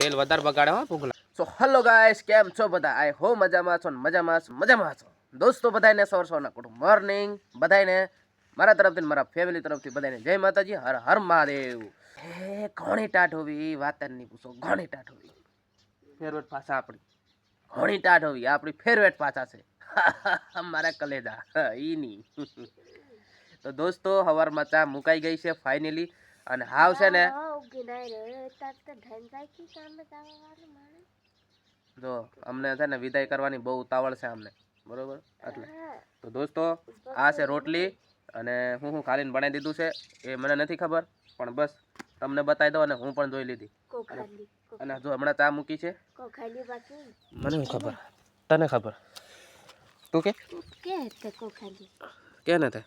તેલ વધારે બગાડે હો ભૂખલા. સો હેલો ગાઈસ, કેમ છો બધા? આઈ હો મજામાં છો ને મજામાં છો દોસ્તો. બધાને સૌના ગુડ મોર્નિંગ. બધાને મારા તરફથી મારા ફેમિલી તરફથી બધાને જય માતાજી, હર હર મહાદેવ. હે ઘણી ટાઢ હોવી વાત નહીં પૂછો. ઘણી ટાઢ હોવી ફેવરેટ ભાષા આપણી. ઘણી ટાઢ હોવી આપણી ફેવરેટ ભાષા છે. મારા કલેજા ઈ નહીં. તો દોસ્તો હવારમાં ચા મુકાઈ ગઈ છે ફાઇનલી. અને હાવ છે ને જો અમને છે ને વિદાય કરવાની બહુ ઉતાવળ છે અમને, બરોબર? એટલે તો દોસ્તો આ છે રોટલી અને હું ખાલીને બનાવી દીધું છે. એ મને નથી ખબર, પણ બસ તમને બતાવી દો અને હું પણ જોઈ લીધી. અને જો હમણાં ચા મૂકી છે. મને શું ખબર, તને ખબર? તું કે ને તે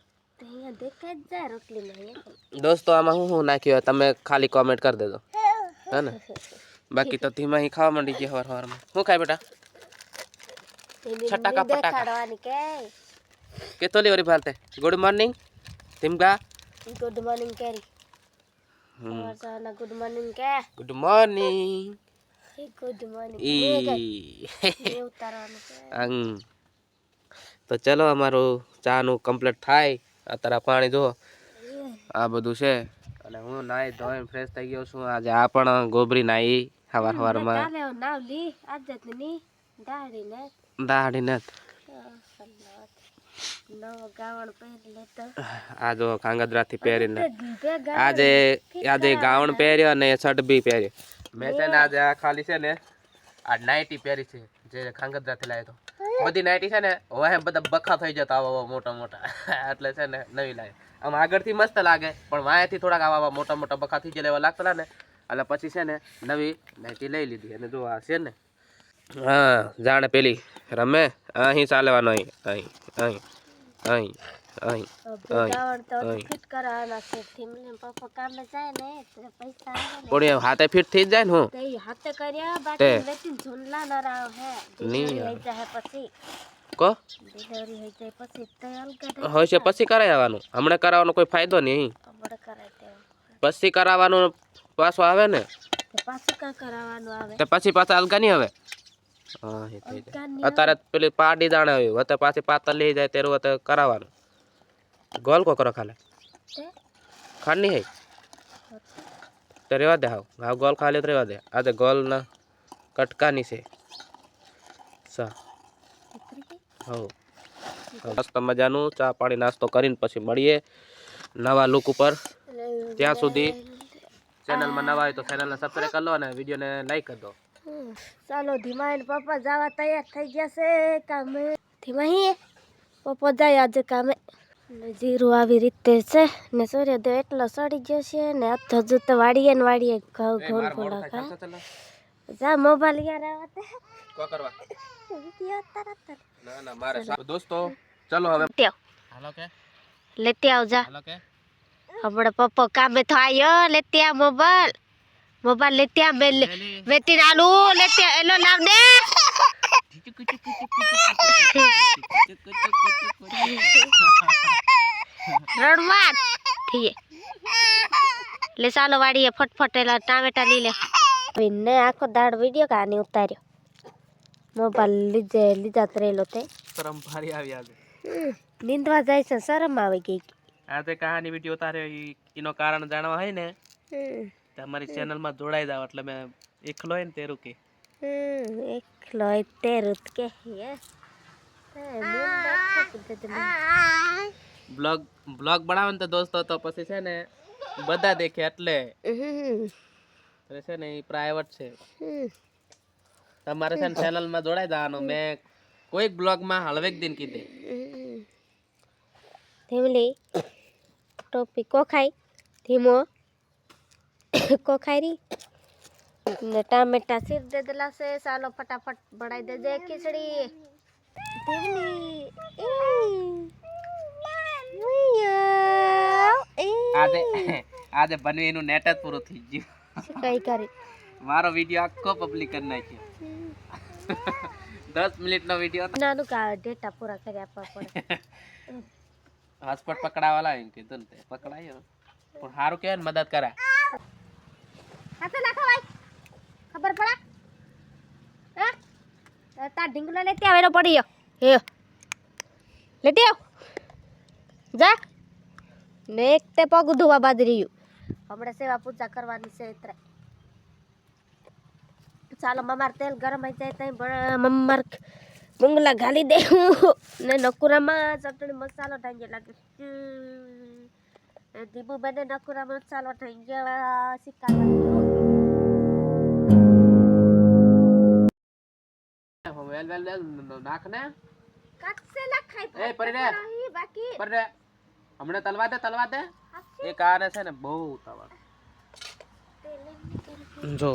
દોસ્તો આમાં હું નાખ્યું તમે ખાલી કોમેન્ટ કરી દેજો, હે ને? બાકી તો ધીમા હી ખાવા માંડી ગઈ હવારમાં. શું ખાય બેટા? છટાકા પટાકા કે તોલી વરી ભાલતે. ગુડ મોર્નિંગ ધીમગા. ગુડ મોર્નિંગ કેરી. ગુડ મોર્નિંગ કે ગુડ મોર્નિંગ. ગુડ મોર્નિંગ તો ચલો અમારું ચાનું કમ્પ્લીટ થાય. અત્યારે પાણી જો આ બધું છે. અને હું નાઈ ધોઈને ફ્રેશ થઈ ગયો છું. આજે આ પણ ગોબરી નાઈ હવારમાં. દાઢી ને આ જો કાંગદરાથી પહેરીને આજે ગાઉન પહેર્યો અને શર્ટ બી પહેર્યો. મેં છે ને આજે આ ખાલી છે ને આ નાઇટી પહેરી છે જે કાંગદરાથી લાવ્યો તો. બધી નાઇટી છે ને હવે બધા બખા થઈ જતા આવા મોટા મોટા. એટલે છે ને નવી લાવી. આમ આગળથી મસ્ત લાગે પણ વાયાથી થોડાક આવા મોટા મોટા બખા થઈ જાય એવા લાગતા ને. એટલે પછી છે ને નવી નાઇટી લઈ લીધી. અને જો આ છે ને હા જાણે પેલી રમે અહીં ચાલવાનો અહીં અહીં અહીં અહીં અહીં અહીં હાથે ફિટ થઈ જાય ને. હું હોય છે પછી કરાવી આવવાનું. હમણાં કરાવવાનો કોઈ ફાયદો નહીં. પછી કરાવવાનું પાછું આવે ને પછી પાછા અલગા નહીં આવે. અત્યારે પેલી પાડી જાણે હોય પાછી પાતળ લઈ જાય ત્યારે કરાવવાનું. ગોલ કો કરો ખાલે ખાંડ નહીં હે તો રેવા દે. હાવ હાવ ગોલ ખાલી તો રેવા દે. આજે ગોલ ના કટકાની છે. હવ મસ્ત મજાનું ચા પાણી નાસ્તો કરીને પછી મળીએ નવા લુક ઉપર. ત્યાં સુધી ચેનલમાં નવા હોય તો ચેનલને સબસ્ક્રાઈબ કરી લો અને વિડીયોને લાઈક કરી દો. ચાલો ધીમા પપ્પા જવા તૈયાર થઈ ગયા છે કામે. ધીમા પપ્પા જાય આજે કામે. જીરું આવી રીતે છે ને સૂર્યોદય એટલો સડી ગયો છે ને હજુ તો વાડીએ ને વાડીએ ઘઉં ઘઉં થોડા જા મોબાઈલ યાર આવતે કો કરવા ના ના મારે દોસ્તો ચલો હવે હાલો કે લેતી આવજા. હાલો કે હમણાં પપ્પા કામે તો આયો લેતી આ મોબાઈલ લેતી આ વેતી આલુ લેતી એલો લાવ દે. રણવાત થઈએ લે ચાલો વાડીએ ફટફટ એલા ટામેટા લઈ લે. ને આખો દાડ વિડીયો કાની ઉતાર્યો. મોબાઈલ લીધા તરેલો તે શરમ ભારી આવી આજે. નીંદવા જાય છે શરમ આવી ગઈ. આજે કહાની વિડીયો ઉતાર્યો એનો કારણ જાણવા હોય ને તમારી ચેનલમાં જોડાઈ જાવ. એટલે મેં એકલો હોય ને તેરું કે એકલો હોય તેરું કે બ્લોગ બનાવે ને તો દોસ્તો તો પછી છે ને બધા દેખે. એટલે છે ને એ પ્રાઇવેટ છે. તમારે છે ને ચેનલમાં જોડાઈ જવાનું. મેં કોઈક બ્લોગમાં હળવેક દિન કીધે ધીમલી ટોપી કોખાઈ ધીમો કોખાઈ ને ટામેટા સીર દે દેલા છે. ચાલો ફટાફટ બનાવી દેજે ખીચડી. આજે બનવીનું નેટ જ પૂરું થઈ ગયું. કઈ કરી મારો વિડીયો આખો પબ્લિક કરી નાખ્યો. 10 મિનિટનો વિડીયો નાનું કા ડેટા પૂરા કરી આપવા પડે. હોટસ્પોટ પકડાવાલા એમ કીધું ને તે પકડાયો પણ સારું કહેવાય ને મદદ કરે. ખબર પડે હે તા ઢીંગલો લેતી આવેલો પડી ગયો હે લેતી આવ જા ને એક તે પગ ધોવા બાદ રહ્યું હમણાં સેવા પૂજા કરવાની છે એટલે ચાલો મમાર તેલ ગરમ થઈ જાય તઈ મમ્માર મુંગલા ઘાલી દેવું ને નકુરામાં ચટણી મસાલો ઢાંગી લાગે દીબુ બને નકુરા મસાલો ઢાંગ્યા સિક્કા વેલ વેલ વેલ નાખ ને કાકસે લખાય એ પરી રે બાકી પરી રે હમણે તલવા દે એક આને છે ને બહુ તવા જો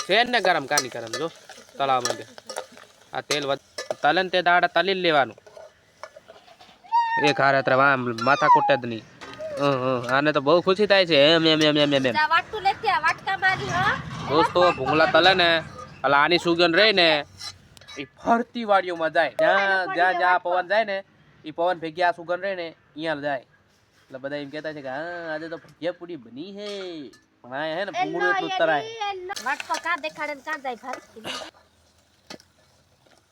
શેર ને ગરમ કાની ગરમ જો તળાવ માંડે આ તેલ તલન તે દાડા તલી લેવાનું એક હારે અત્યારે માથા કોટે જ નહીં આને તો બહુ ખુશી થાય છે એમ એમ એમ એમ એમ એમ વાટતું લેતી વાટકા મારી હા દોસ્તો ભૂંગળા તલે ને એટલે આની સુગંધ રહી ને એ ફરતી વાડીઓમાં જાય જ્યાં જ્યાં જ્યાં પવન જાય ને એ પવન ભેગી આ સુગંધ રહે ને અહીંયા જાય એટલે બધા એમ કહેતા છે કે હા આજે તો ભજીયા પૂરી બની હે પણ આ હે ને ભૂંગળું એટલું તરાય વાટકો કા દેખાડે ને કા જાય ભાર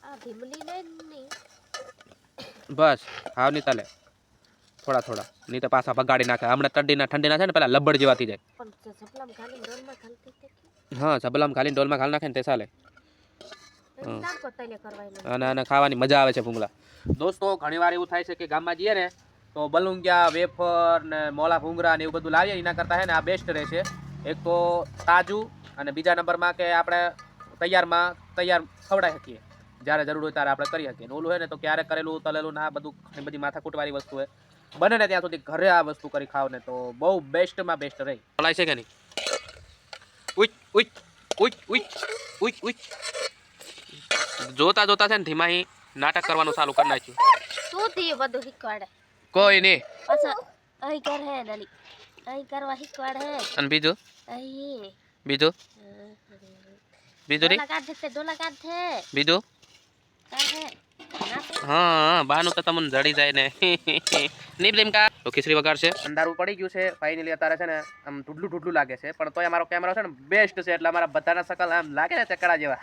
આ ભીમલી ને ની બસ હાવ ની તલે થોડા થોડા નહીં તો પાછા બગાડી નાખે હમણાં ઠંડીના છે ને પેલા લબ્બડ જેવા થઈ જાય પણ સપલામ ખાલી ડોલમાં ખાલતી તે હા સબલામ ખાલી ડોલમાં ખાલી નાખે ને તે ચાલે નામ કોતલે કરવાય અને અને ખાવાની મજા આવે છે ભૂંગળા દોસ્તો ઘણીવાર એવું થાય છે કે ગામમાં જઈએ ને તો બલુંગિયા વેફર ને મોલા ભૂંગળા ને એવું બધું લાવીએ એના કરતાં હે ને આ બેસ્ટ રહેશે એક તો તાજું અને બીજા નંબરમાં કે આપણે તૈયાર ખવડાવી શકીએ જ્યારે જરૂર હોય ત્યારે આપણે કરી શકીએ ઓલું હોય ને તો ક્યારે કરેલું તલેલું ના બધું ઘણી બધી માથાકૂટવાળી વસ્તુ હોય બને ને ત્યાં સુધી ઘરે આ વસ્તુ કરી ખાવ ને તો બહુ બેસ્ટમાં બેસ્ટ રહે બોલાય છે કે નહીં ઉચ ઉચ ઉચ ઉચ ઉચ ઉચ જોતા જોતા છે ને ધીમાહી નાટક કરવાનું ચાલુ કરી નાખ્યું શું થયું બધું શીખવાડે કોઈ નહીં પાછા અહીં કર હે નાની અહીં કરવા શીખવાડે હે અને બીજું અહીં બીજું ડોલા કાઢ દે ડોલા કાઢ દે બીજું કાઢ હે હા બાનું તો તમને જડી જાય ને નહીં પ્રેમકા તો ખીચડી વગાડ છે અંધારું પડી ગયું છે ફાઇનલી અત્યારે છે ને આમ ઢૂઢલું લાગે છે પણ તોય અમારો કેમેરો છે ને બેસ્ટ છે એટલે અમારા બધાના શકલ આમ લાગે ને ચકડા જેવા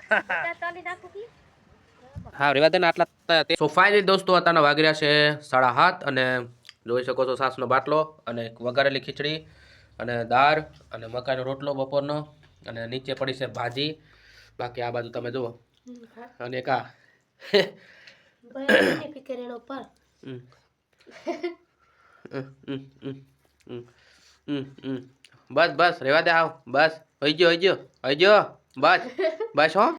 હા રેવા દે ને આટલા સો ફાઇનલી દોસ્તો અત્યારના વાગી રહ્યા છે 7:30 અને જોઈ શકો છો સાસનો બાટલો અને વઘારેલી ખીચડી અને દાળ અને મકાઈનો રોટલો બપોરનો અને નીચે પડી છે ભાજી બાકી આ બાજુ તમે જુઓ અને કા બસ બસ રેવા દે આવ બસ હઈ ગયો બસ બસ હો